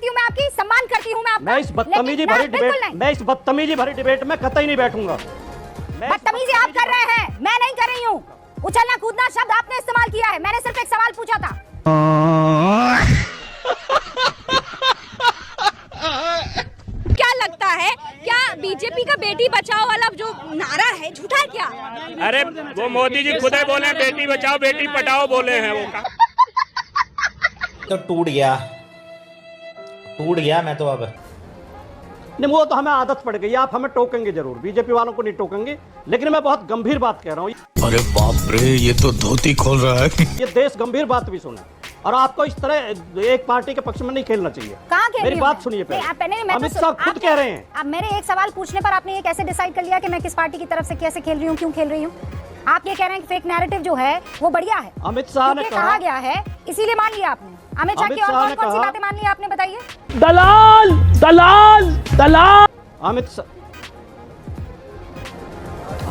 करती हूँ मैं आपकी, सम्मान करती हूँ मैं आपका। मैं इस बदतमीजी भरी डिबेट में कतई नहीं बैठूंगा। बदतमीजी आप कर रहे हैं, मैं नहीं कर रही हूँ। उछलना कूदना शब्द आपने इस्तेमाल किया है, मैंने सिर्फ एक सवाल पूछा था। क्या लगता है, क्या बीजेपी का बेटी बचाओ वाला जो नारा है झूठा है क्या? अरे वो मोदी जी खुद ही बोले बेटी बचाओ बेटी पढ़ाओ बोले हैं वो। तो टूट गया मैं तो अब नहीं, वो तो हमें आदत पड़ गई। आप हमें टोकेंगे जरूर, बीजेपी वालों को नहीं टोकेंगे, लेकिन मैं बहुत गंभीर बात कह रहा हूँ। अरे बाप रे, ये तो धोती खोल रहा है। ये देश गंभीर बात भी सुने, और आपको इस तरह एक पार्टी के पक्ष में नहीं खेलना चाहिए। कहाँ खेल रही मेरी बात सुनिए पहले। अमित शाह खुद कह रहे हैं। अब मेरे एक सवाल पूछने पर आपने ये कैसे डिसाइड कर लिया कि मैं किस पार्टी की तरफ से कैसे खेल रही हूँ, क्यों खेल रही हूँ? आप ये कह रहे हैं कि फेक नैरेटिव जो है वो बढ़िया है, अमित शाह ने कहा गया है, इसीलिए मान लिया आपने। अमित शाह की और कौन सी बातें मान ली आपने, बताइए। दलाल दलाल दलाल। अमित शाह,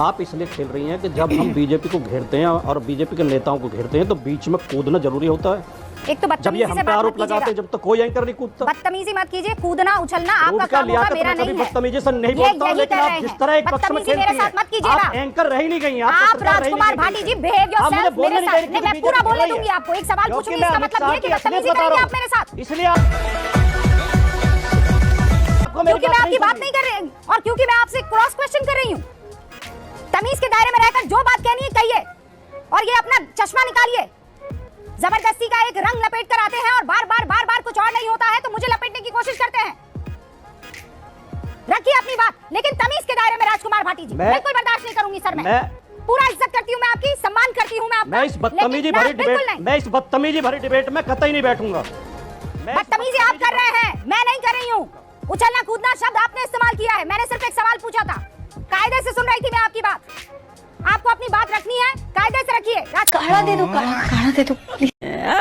आप इसलिए खेल रही हैं कि जब हम बीजेपी को घेरते हैं और बीजेपी के नेताओं को घेरते हैं तो बीच में कूदना जरूरी होता है। एक तो जब ये हम पे आरोप लगाते हैं, जब तो कोई एंकर नहीं कूदता। बदतमीजी मत कीजिए, कूदना उछलना आपका काम होगा, मेरा नहीं है। बदतमीजी से नहीं बोलता, लेकिन आप जिस तरह एक पक्ष में खेलती हैं, आप एंकर रह ही नहीं गई। आप राजकुमार भाटी जी बिहेव योरसेल्फ मेरे साथ। नहीं, मैं पूरा बोलने दूंगी आपको। एक सवाल पूछूंगी, इसका मतलब ये कि बदतमीजी करेंगे आप मेरे साथ, इसलिए क्योंकि मैं आपकी बात नहीं कर रही और क्योंकि मैं आपसे क्रॉस क्वेश्चन कर रही हूँ। तमीज के दायरे में रहकर जो बात कहनी है कहिए, और ये अपना चश्मा निकालिए। जबरदस्ती का एक रंग लपेट कर आते हैं और बार बार कुछ और नहीं होता है तो मुझे लपेटने की कोशिश करते हैं। रखिए अपनी बात, लेकिन तमीज के दायरे में राजकुमार भाटी जी, बिल्कुल बर्दाश्त नहीं करूंगी सर। मैं पूरा इज्जत करती हूँ मैं आपकी, सम्मान करती हूँ मैं आपका। मैं इस बदतमीजी भरी डिबेट में कतई नहीं बैठूंगा। बदतमीजी आप कर रहे हैं, मैं नहीं कर रही हूँ। उछलना कूदना शब्द आपने इस्तेमाल किया है, मैंने सिर्फ एक सवाल पूछा था। कायदे से सुन रही थी मैं आपकी बात। आपको अपनी बात रखनी है, कायदे से रखिए। काढ़ा दे दो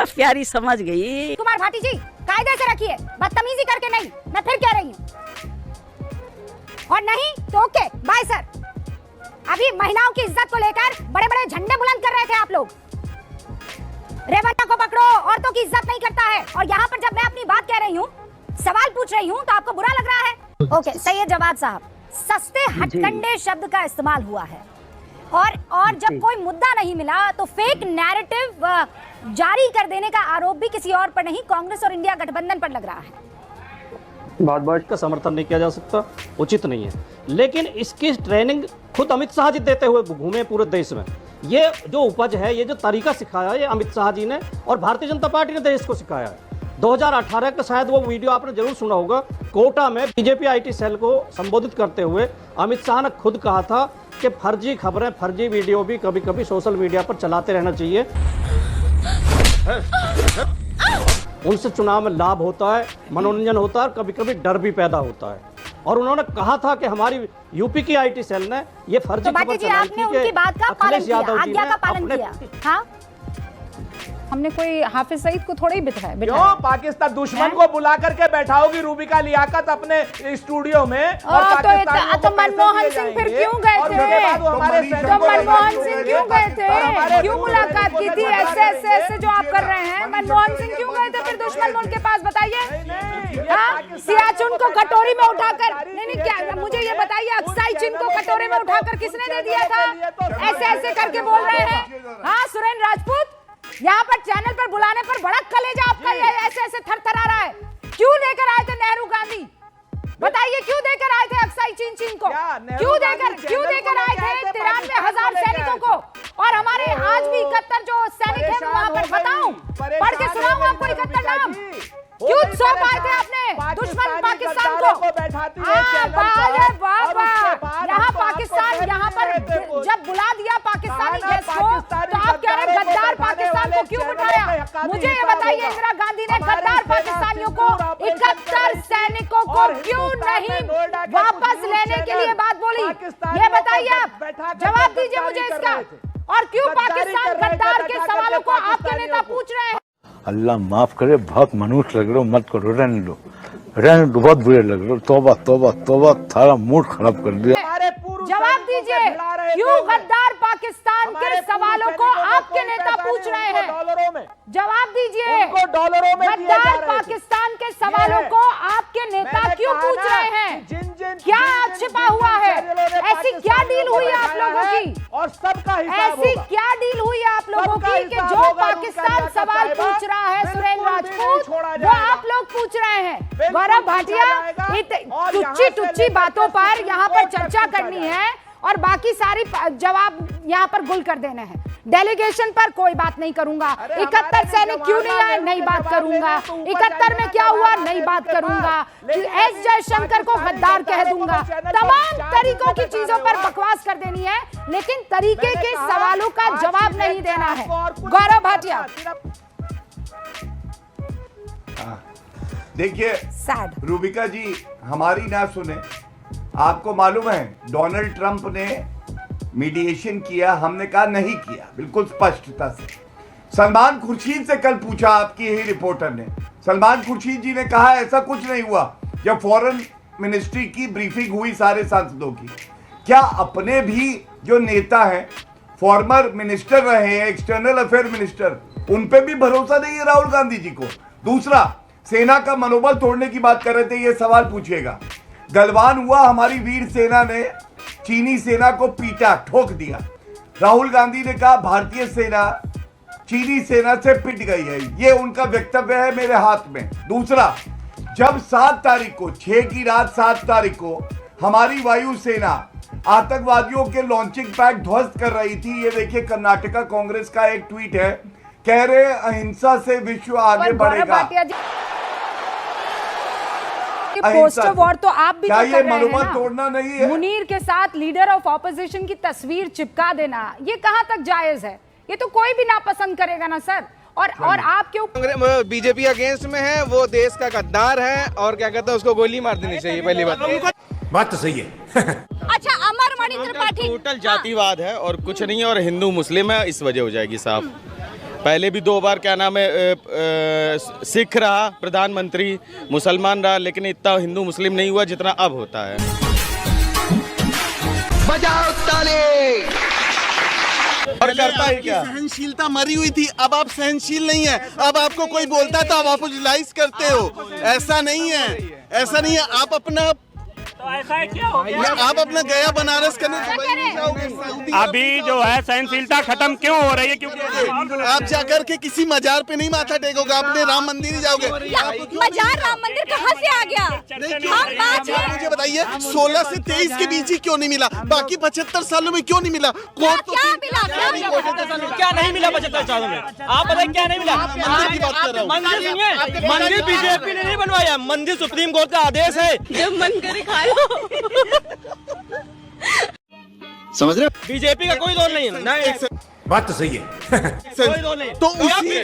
प्यारी समझ गई। कुमार भाटी जी, कायदे से रखिए, बदतमीजी करके नहीं। मैं फिर कह रही हूँ, और नहीं तो ओके बाय सर। अभी महिलाओं की इज्जत को लेकर बड़े बड़े झंडे बुलंद कर रहे थे आप लोग। रेवन्ना को पकड़ो, औरतों की इज्जत नहीं करता है। और यहाँ पर जब मैं अपनी बात कह रही हूँ, सवाल पूछ रही हूँ, तो आपको बुरा लग रहा है। ओके, सैयद जवाद साहब, सस्ते हथकंडे शब्द का इस्तेमाल हुआ है, और जब कोई मुद्दा नहीं मिला तो फेक नैरेटिव जारी कर देने का आरोप भी किसी और पर नहीं, कांग्रेस और इंडिया गठबंधन पर लग रहा है। बात का समर्थन नहीं किया जा सकता, उचित नहीं है, लेकिन इसकी ट्रेनिंग खुद अमित शाह जी देते हुए घूमे पूरे देश में। ये जो उपज है, ये जो तरीका सिखाया, ये अमित शाह जी ने और भारतीय जनता पार्टी ने देश को सिखाया है। 2018 का शायद वो वीडियो आपने जरूर सुना होगा, कोटा में बीजेपी आईटी सेल को संबोधित करते हुए अमित शाह ने खुद कहा था कि फर्जी खबरें, फर्जी वीडियो भी कभी कभी सोशल मीडिया पर चलाते रहना चाहिए। उनसे चुनाव में लाभ होता है, मनोरंजन होता है, और कभी कभी डर भी पैदा होता है। और उन्होंने कहा था कि हमारी यूपी की आईटी सेल ने ये फर्जी खबर चलाई थी कि अखिलेश यादव जी ने अपने हमने कोई हाफिज सईद को थोड़ा ही बिठाया। क्यों पाकिस्तान दुश्मन को बुला करके बैठाओगी रूबिका लियाकत अपने स्टूडियो में? तो मनमोहन सिंह फिर क्यों गए थे? तो मनमोहन सिंह क्यों गए थे? क्यों मुलाकात की थी? ऐसे जो आप कर रहे हैं, मनमोहन सिंह क्यों गए थे फिर दुश्मन मुल्क के पास, बताइए। सियाचिन को कटोरी में उठाकर, नहीं क्या, मुझे ये बताइए, अक्साई चिन को कटोरी में उठाकर किसने दे दिया था? ऐसे करके बोल रहे हैं। हाँ, सुरेंद्र राजपूत, यहाँ पर चैनल पर बुलाने पर बड़ा कलेजा आपका ये ऐसे थरथरा रहा है। क्यों लेकर आए थे नेहरू गांधी, बताइए? क्यों देकर आए थे अक्साई चीन को? क्यों देकर आए थे 93,000 सैनिकों को? और हमारे आज भी 71 जो सैनिक हैं वहां पर, बताऊं, पढ़ के सुनाऊं आपको 71 नाम? क्यों सौंप आए थे आपने दुश्मन पाकिस्तान को? यहाँ पाकिस्तान, यहाँ पर जब बुला दिया पाकिस्तानी गेस्ट को, तो आप कह रहे हैं गद्दार पाकिस्तान को क्यों बिठाया? मुझे ये बताइए, इंदिरा गांधी ने गद्दार पाकिस्तानियों को, 71 सैनिकों को क्यों नहीं वापस लेने के लिए बात बोली? ये बताइए, आप जवाब दीजिए मुझे इसका। और क्यों पाकिस्तान गद्दार के सवालों को आपके नेता पूछ रहे हैं? अल्लाह माफ करे, बहुत मनुष्य लग रहे हो, मत करो, रहने दो, बहुत बुरे लग रहे हो। तौबा, थारा मूड खराब कर दिया। जवाब दीजिए, क्यों गद्दार पाकिस्तान के सवालों को आपके नेता पूछ रहे हैं? जवाब दीजिए, डॉलरों में गद्दार पाकिस्तान के सवालों को और सबका हिसाब ऐसी होगा। क्या डील हुई है आप लोगों सबका की कि हिसाब जो होगा पाकिस्तान रूबिका सवाल साहिबा, पूछ रहा है बिल्कुल सुरेंद्र भी नहीं राजपूत, छोड़ा वो जाएगा। आप लोग पूछ रहे हैं। बिल्कुल गौरव पूछा भाटिया जाएगा और यहाँ टुच्ची से टुच्ची लेकर बातों पर सुप्रीम यहाँ पर कोर्ट तक चर्चा पूछा करनी जाएगा। है और बाकी सारी जवाब यहाँ पर गुल कर देने हैं। डेलीगेशन पर कोई बात नहीं करूंगा, अरे 71 हमारे सैनिक क्यों नहीं आए, नहीं बात करूंगा, 71 में क्या हुआ, नहीं बात करूंगा, एस जयशंकर को गद्दार कह दूंगा, तमाम तरीकों की चीजों पर बकवास कर देनी है, लेकिन तरीके के सवालों का जवाब नहीं देना है। गौरव भाटिया, देखिए सैड रूबिका जी, हमारी ना सुने। आपको मालूम है डोनाल्ड ट्रंप ने मीडिएशन किया, हमने कहा नहीं किया, बिल्कुल स्पष्टता से। सलमान खुर्शीद से कल पूछा आपकी ही रिपोर्टर ने, सलमान खुर्शीद जी ने कहा ऐसा कुछ नहीं हुआ। जब फॉरेन मिनिस्ट्री की ब्रीफिंग हुई सारे सांसदों की, क्या अपने भी जो नेता हैं, फॉर्मर मिनिस्टर रहे हैं, एक्सटर्नल अफेयर मिनिस्टर, उन पे भी भरोसा नहीं है राहुल गांधी जी को? दूसरा, सेना का मनोबल तोड़ने की बात कर रहे थे, ये सवाल पूछिएगा। गलवान हुआ, हमारी वीर सेना ने चीनी सेना को पीटा, ठोक दिया। राहुल गांधी ने कहा भारतीय सेना चीनी सेना से पिट गई है, ये उनका वक्तव्य है मेरे हाथ में। दूसरा, जब 7 तारीख को 6 की रात 7 तारीख को हमारी वायुसेना आतंकवादियों के लॉन्चिंग पैड ध्वस्त कर रही थी, ये देखिए कर्नाटका कांग्रेस का एक ट्वीट है, कह रहे अहिंसा से विश्व आगे बढ़ेगा। पोस्टर वॉर तो आप भी क्या तो ये कर रहे हैं मनोबल ना? तोड़ना नहीं है? मुनीर के साथ लीडर ऑफ ऑपोजिशन की तस्वीर चिपका देना, ये कहां तक जायज है? ये तो कोई भी नापसंद करेगा ना सर। और आपके ऊपर बीजेपी अगेंस्ट में है, वो देश का गद्दार है और क्या कहते हैं उसको गोली मार देनी चाहिए। पहली बात तो सही है। अच्छा, अमर मणिंद्र पाठक टोटल जातिवाद है और कुछ नहीं है, और हिंदू मुस्लिम है, इस वजह हो जाएगी साफ। पहले भी 2 बार क्या नाम है सिख रहा प्रधानमंत्री, मुसलमान रहा, लेकिन इतना हिंदू मुस्लिम नहीं हुआ जितना अब होता है। बजाओ ताली। और करता है क्या? सहनशीलता मरी हुई थी, अब आप सहनशील नहीं है। अब आपको कोई बोलता है तो आप अपोलोजाइज करते हो। ऐसा नहीं है, ऐसा नहीं है। आप अपना आप अपना गया बनारस करने दुबई नहीं जाओगे, सऊदी अभी जो है सहनशीलता खत्म क्यों हो रही है? क्योंकि आप जाकर के किसी मजार पे नहीं माथा टेकोगे, अपने राम मंदिर ही जाओगे। मजार राम मंदिर कहाँ से आ गया? आप मुझे बताइए 16 से 23 के बीच ही क्यों नहीं मिला? बाकी 75 सालों में क्यों नहीं मिला? कोर्ट तो क्या नहीं मिला 75 सालों में? आप बताइए क्या नहीं मिला? मंदिर की बात कर रहा हूँ। मंदिर बीजेपी ने नहीं बनवाया, मंदिर सुप्रीम कोर्ट का आदेश है। जब मन करे खा लो। समझ रहे? बीजेपी का कोई रोल नहीं है ना। बात तो सही है। कोई रोल नहीं। तो उसी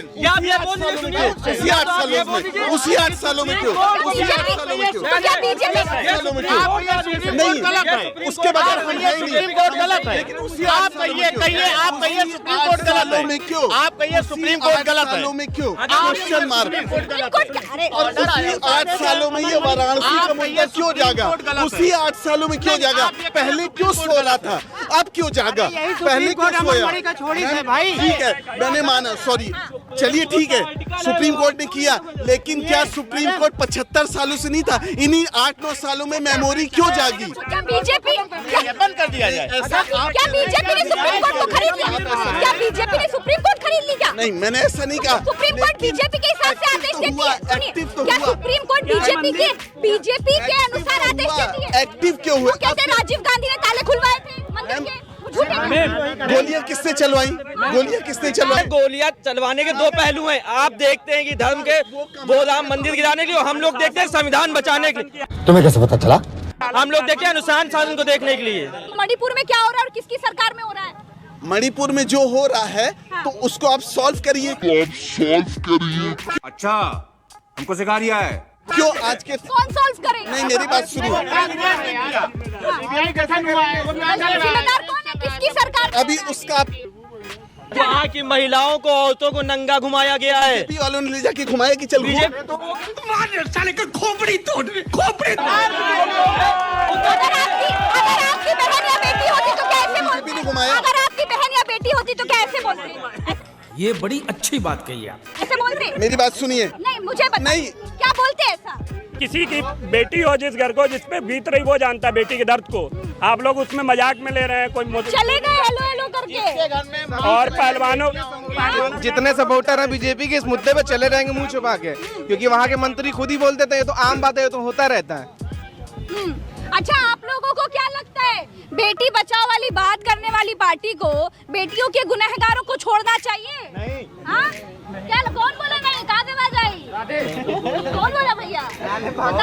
8 सालों में क्यों? उसी 8 सालों में क्यों? नहीं, उसके बगैर हम है ही नहीं। गलत है। लेकिन उसी आप कहिए सुप्रीम कोर्ट गलत है। में क्यों? आप कहिए सुप्रीम कोर्ट गलत है। सालों में क्यों? Question mark. और उसी 8 सालों में ये वाराणसी का मुद्दा क्यों जागा? उसी 8 सालों में क्यों जागा? पहले क्यों सो रहा था, अब क्यों जागा? पहले क्यों सोया? ठीक है, मैंने माना, सॉरी, चलिए ठीक है, सुप्रीम कोर्ट ने किया, लेकिन क्या सुप्रीम कोर्ट 75 सालों से नहीं था? इन्हीं 8-9 सालों में मेमोरी क्यों जागी? क्या बीजेपी बंद कर दिया जाए? क्या बीजेपी ने सुप्रीम कोर्ट को खरीद लिया? क्या बीजेपी ने सुप्रीम कोर्ट खरीद लिया? नहीं, मैंने ऐसा नहीं कहा। सुप्रीम कोर्ट बीजेपी के हिसाब से आदेश देती है। एक्टिव तो क्या हुआ। सुप्रीम कोर्ट बीजेपी के अनुसार आदेश देती है? एक्टिव क्यों हुआ? कहते हैं राजीव गांधी ने ताले खुलवाए थे मंदिर के। गोलियां किसने चलवाई? गोलियां किसने चलवाई? गोलियां चलवाने के 2 पहलू हैं। आप देखते हैं कि धर्म के 2 राम मंदिर गिराने के लिए, हम लोग देखते हैं संविधान बचाने के लिए। तुम्हें कैसे पता चला? हम लोग देखते हैं अनुशासन शासन को देखने के लिए। मणिपुर में क्या हो रहा है और किसकी सरकार में हो रहा है? मणिपुर में जो हो रहा है तो उसको आप सॉल्व करिए। अच्छा, हमको सिखा रिया है। क्यों आज के कौन सॉल्व करेगा? नहीं, मेरी बात सुनिए। जिम्मेदार कौन है? किसकी सरकार? अभी उसका वहाँ की महिलाओं को, औरतों को नंगा घुमाया गया है। बीजेपी वालों ने ले जाके घुमाया कि चल साले का खोपड़ी तोड़ खोपड़ी। अगर आपकी बहन या बेटी होती तो कैसे बोलते? ने घुमाया। अगर आपकी बहन या बेटी होती तो कैसे बोलते? ये बड़ी अच्छी बात कही आप। ऐसे बोलते? मेरी बात सुनिए। नहीं, मुझे बताइए, नहीं। क्या बोलते हैं ऐसा? किसी की बेटी हो जिस घर को जिसपे बीत रही वो जानता है बेटी के दर्द को। आप लोग उसमें मजाक में ले रहे हैं। कोई चले गए हेलो हेलो करके। और पहलवानों जितने सपोर्टर हैं बीजेपी के इस मुद्दे पे चले रहेंगे मुंह छुपा के, क्योंकि वहाँ के मंत्री खुद ही बोल देते हैं ये तो आम बात है, ये तो होता रहता है। अच्छा, आप लोगों को क्या लगता है बेटी बचाओ वाली बात करने वाली पार्टी को बेटियों के गुनहगारों को छोड़ना चाहिए? नहीं। हाँ? क्या कौन बोला नहीं? कहाँ से बात आई? कौन बोला भैया?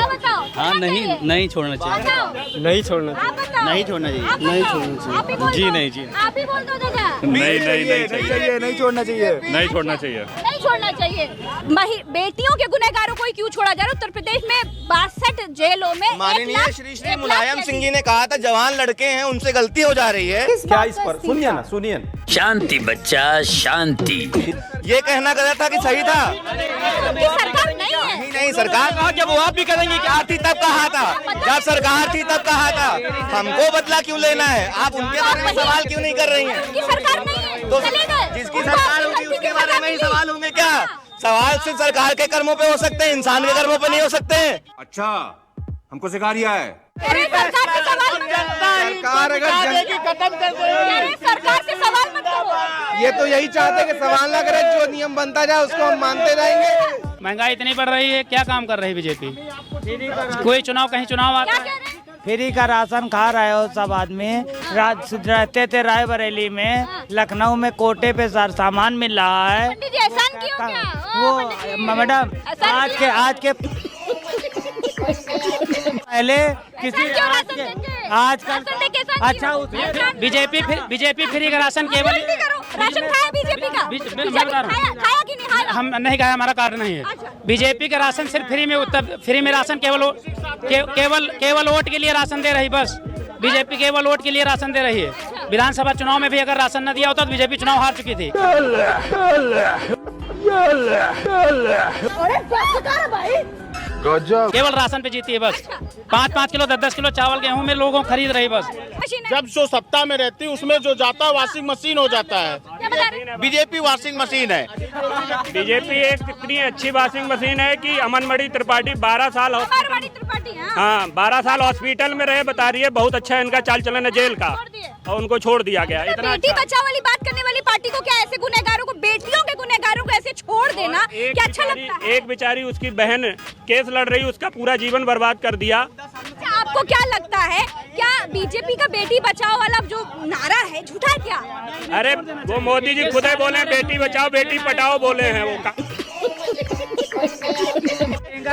बताओ। हाँ, नहीं छोड़ना चाहिए। नहीं छोड़ना चाहिए। नहीं छोड़ना चाहिए। नहीं छोड़ना चाहिए। जी नहीं जी। आप ही बोल दो दादा। नहीं छोड़ना चाहिए। नहीं छोड़ना चाहिए। नहीं छोड़ना चाहिए। बेटियों के गुनहगारों को क्यों छोड़ा जा रहा है? उत्तर प्रदेश में 62 जेलों में माननीय श्री मुलायम सिंह जी ने कहा था जवान लड़के हैं उनसे गलती हो जा रही है। क्या इस पर सुनिए ना। शांति बच्चा शांति। ये कहना गलत था कि सही था? सरकार नहीं है। नहीं सरकार जब वो आप भी करेंगे क्या थी तब कहा था, जब सरकार थी तब कहा था। हमको बदला क्यों लेना है? आप उनके बारे में सवाल क्यों नहीं कर रही हैं? सरकार नहीं है तो जिसकी सरकार होगी उसके बारे में ही सवाल होंगे क्या? सवाल सिर्फ सरकार के कर्मों पे हो सकते हैं, इंसान के कर्मों पे नहीं हो सकते। अच्छा, हमको सिखा रिया है। सरकार अगर खत्म कर दे। सरकार से सवाल मत करो। ये तो यही चाहते कि सवाल ना करे, जो नियम बनता जाए उसको हम मानते जाएंगे। महंगाई इतनी बढ़ रही है, क्या काम कर रही है बीजेपी? कोई चुनाव कहीं चुनाव आता है, फ्री का राशन खा रहे हो सब आदमी। रहते थे रायबरेली में, लखनऊ में कोटे पे सामान मिल रहा है। वो मैडम आज के पहले किसी आजकल अच्छा बीजेपी फ्री का राशन केवल राशन खाया बीजेपी का? खाया कि नहीं खाया? हम नहीं खाया, हमारा कार्ड नहीं है। बीजेपी का राशन सिर्फ फ्री में राशन केवल वोट के लिए राशन दे रही, बस बीजेपी केवल वोट के लिए राशन दे रही है। विधानसभा चुनाव में भी अगर राशन न दिया होता तो बीजेपी चुनाव हार चुकी थी। केवल राशन पे जीती है बस। 5-5 किलो 10-10 किलो चावल गेहूं में लोगों खरीद रही बस। जब जो सत्ता में रहती है उसमें जो जाता है वॉशिंग मशीन हो जाता है। बीजेपी वॉशिंग मशीन है। बीजेपी एक इतनी अच्छी वॉशिंग मशीन है कि अमनमणि त्रिपाठी 12 साल 12 साल हॉस्पिटल में रहे, बता रही है बहुत अच्छा है इनका चाल चलन है जेल का, और उनको छोड़ दिया गया। इतना बेटी बचाओ वाली बात करने वाली पार्टी को क्या ऐसे गुनहगारों को, बेटियों के गुनहगारों को ऐसे छोड़ देना क्या अच्छा लगता है? एक बेचारी उसकी बहन केस लड़ रही, उसका पूरा जीवन बर्बाद कर दिया। आपको क्या लगता है, क्या बीजेपी का बेटी बचाओ वाला जो नारा है झूठा है क्या? अरे वो मोदी जी खुद ही बोले बेटी बचाओ बेटी पढ़ाओ बोले हैं वो।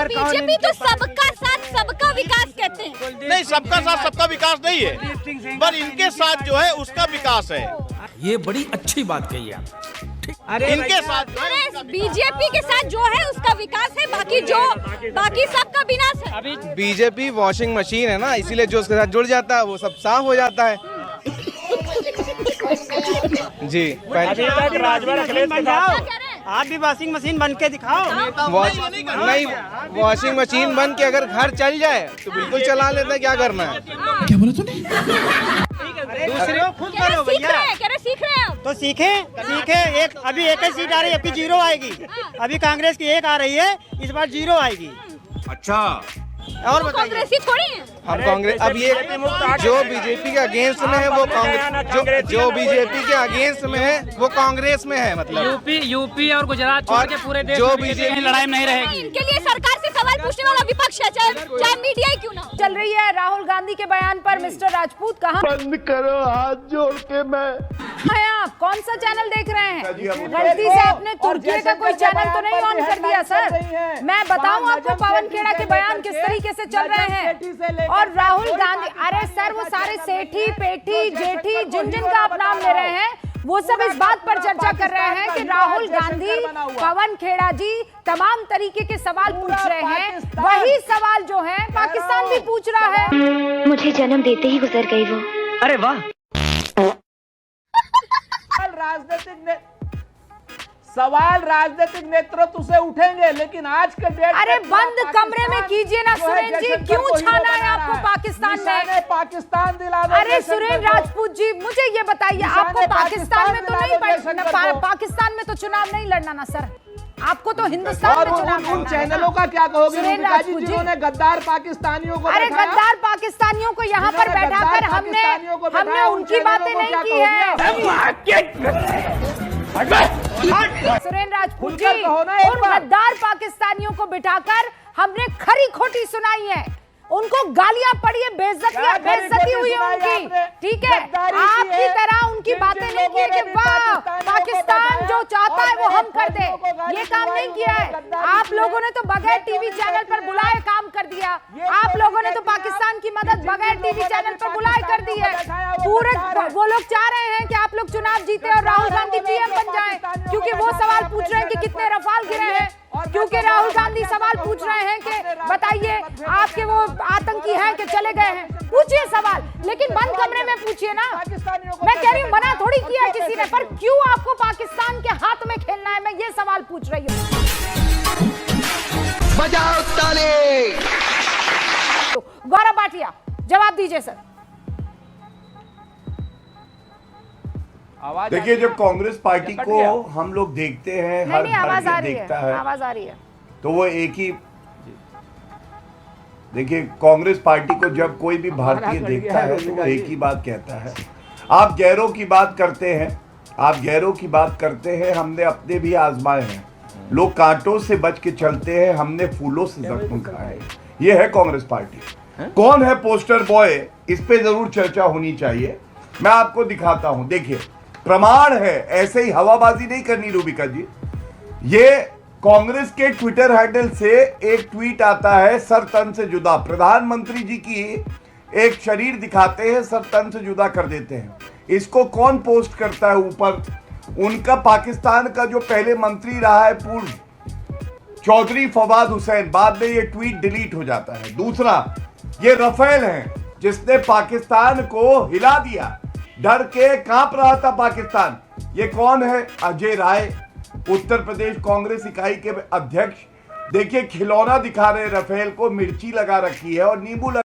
बीजेपी तो सबका साथ सबका विकास कहते हैं। नहीं, सबका साथ सबका विकास नहीं है, पर इनके साथ जो है उसका विकास है। ये बड़ी अच्छी बात कही है। अरे इनके साथ बीजेपी के साथ जो है उसका विकास है, बाकी सबका विनाश है। बीजेपी वॉशिंग मशीन है ना, इसीलिए जो उसके साथ जुड़ जाता है वो सब साफ हो जाता है। जी आप भी वॉशिंग मशीन बन के दिखाओ। नहीं, वॉशिंग मशीन बन के अगर घर चल जाए तो बिल्कुल चला लेते हैं, क्या करना है। क्या बोला तूने? दूसरे खुद करो भैया। सीख रहे हैं तो सीखे। अभी एक ही सीट आ रही है, अभी 0 आएगी। अभी कांग्रेस की 1 आ रही है, इस बार 0 आएगी। अच्छा, और कांग्रेस ही थोड़ी है। हम कांग्रेस अब ये जो बीजेपी के अगेंस्ट में है वो कांग्रेस, जो बीजेपी के अगेंस्ट में है वो कांग्रेस में है। मतलब यूपी और गुजरात छोड़ के पूरे देश जो में बीजेपी लड़ाई नहीं रहेगी। इनके लिए सरकार से सवाल पूछने वाला विपक्ष है, चाहे मीडिया ही क्यों ना। चल रही है राहुल गांधी के बयान पर मिस्टर राजपूत कहाँ बंद करो हाथ जोड़ के। मैं आप कौन सा चैनल देख रहे हैं? गलती से आपने तुर्की का कोई चैनल तो नहीं ऑन कर दिया सर? मैं बताऊं आपको पवन खेड़ा के बयान किस तरीके से चल रहे हैं। और राहुल गांधी, अरे सर वो सारे सेठी पेठी जेठी जिन का आप नाम ले रहे हैं वो सब इस बात पर चर्चा कर रहे हैं कि राहुल गांधी पवन खेड़ा जी तमाम तरीके के सवाल पूछ रहे हैं। वही सवाल जो है पाकिस्तान भी पूछ रहा है। मुझे जन्म देते ही गुजर गई वो। अरे वाह। सवाल राजनीतिक नेतृत्व से उठेंगे, लेकिन आज के डेट अरे बंद कमरे में कीजिए ना सुरेंद्र जी, क्यों छाना है आपको पाकिस्तान में? पाकिस्तान दिला। अरे सुरेंद्र राजपूत जी मुझे ये बताइए, आपको पाकिस्तान में तो नहीं, पाकिस्तान में तो चुनाव नहीं लड़ना ना सर? आपको तो हिंदुस्तान में चुनाव उन लड़ना है चैनलों ना। का क्या कहोगे सुरेंद्र रूबिका जी, राजपूत जी। जिन्होंने गद्दार पाकिस्तानियों को अरे बैठाया? गद्दार पाकिस्तानियों को यहाँ पर जिन्होंने बैठाकर गद्दार हमने पाकिस्तानियों को बैठाया, उन उनकी बातें चैनलों को नहीं क्या की है। कहोगे? सुरेंद्र राजपूत जी, खुलकर कहो ना एक उन बार। गद्दार पाकिस्तानियों को बिठाकर हमने खरी खोटी सुनाई है, उनको गालियां पड़ी है, बेइज्जती हुई है उनकी, ठीक है। आपकी तरह उनकी बातें नहीं की है कि वाह पाकिस्तान जो चाहता है वो हम कर दे, ये काम नहीं किया है। आप लोगों ने तो बगैर टीवी चैनल पर बुलाए काम कर दिया। आप लोगों ने तो पाकिस्तान की मदद बगैर टीवी चैनल पर बुलाए कर दी है। पूरे वो लोग चाह रहे हैं कि आप लोग चुनाव जीते और राहुल गांधी पीएम बन जाए, क्योंकि वो सवाल पूछ रहे हैं कि कितने रफाल गिरे हैं, क्योंकि राहुल गांधी सवाल पूछ रहे हैं कि बताइए आपके वो आतंकी हैं कि चले गए हैं। पूछिए सवाल, लेकिन बंद कमरे में पूछिए ना। मैं कह रही हूँ मना थोड़ी किया है किसी ने, पर क्यों आपको पाकिस्तान के हाथ में खेलना है, मैं ये सवाल पूछ रही हूँ। बजाओ ताली। गौरव भाटिया जवाब दीजिए सर। देखिए, जब कांग्रेस पार्टी को हम लोग देखते हैं, हर नहीं आवाज आ भारतीय रही देखता है, है, आवाज आ रही है। तो वो एक ही, देखिए कांग्रेस पार्टी को जब कोई भी भारतीय देखता है तो वो एक ही बात कहता है, आप गैरों की बात करते हैं, आप गैरों की बात करते हैं, हमने अपने भी आजमाए हैं। लोग कांटों से बच के चलते हैं, हमने फूलों से जख्म खाए। ये है कांग्रेस पार्टी। कौन है पोस्टर बॉय, इस पे जरूर चर्चा होनी चाहिए। मैं आपको दिखाता हूं, देखिए प्रमाण है, ऐसे ही हवाबाजी नहीं करनी रूबिका जी। ये कांग्रेस के ट्विटर हैंडल से एक ट्वीट आता है, सर तन से जुदा। प्रधानमंत्री जी की एक शरीर दिखाते हैं, सर तन से जुदा कर देते हैं। इसको कौन पोस्ट करता है ऊपर? उनका पाकिस्तान का जो पहले मंत्री रहा है पूर्व, चौधरी फवाद हुसैन। बाद में ये ट्वीट डिलीट हो जाता है। दूसरा, ये रफेल है जिसने पाकिस्तान को हिला दिया, डर के कांप रहा था पाकिस्तान। ये कौन है? अजय राय, उत्तर प्रदेश कांग्रेस इकाई के अध्यक्ष। देखिए खिलौना दिखा रहे रफेल को, मिर्ची लगा रखी है और नींबू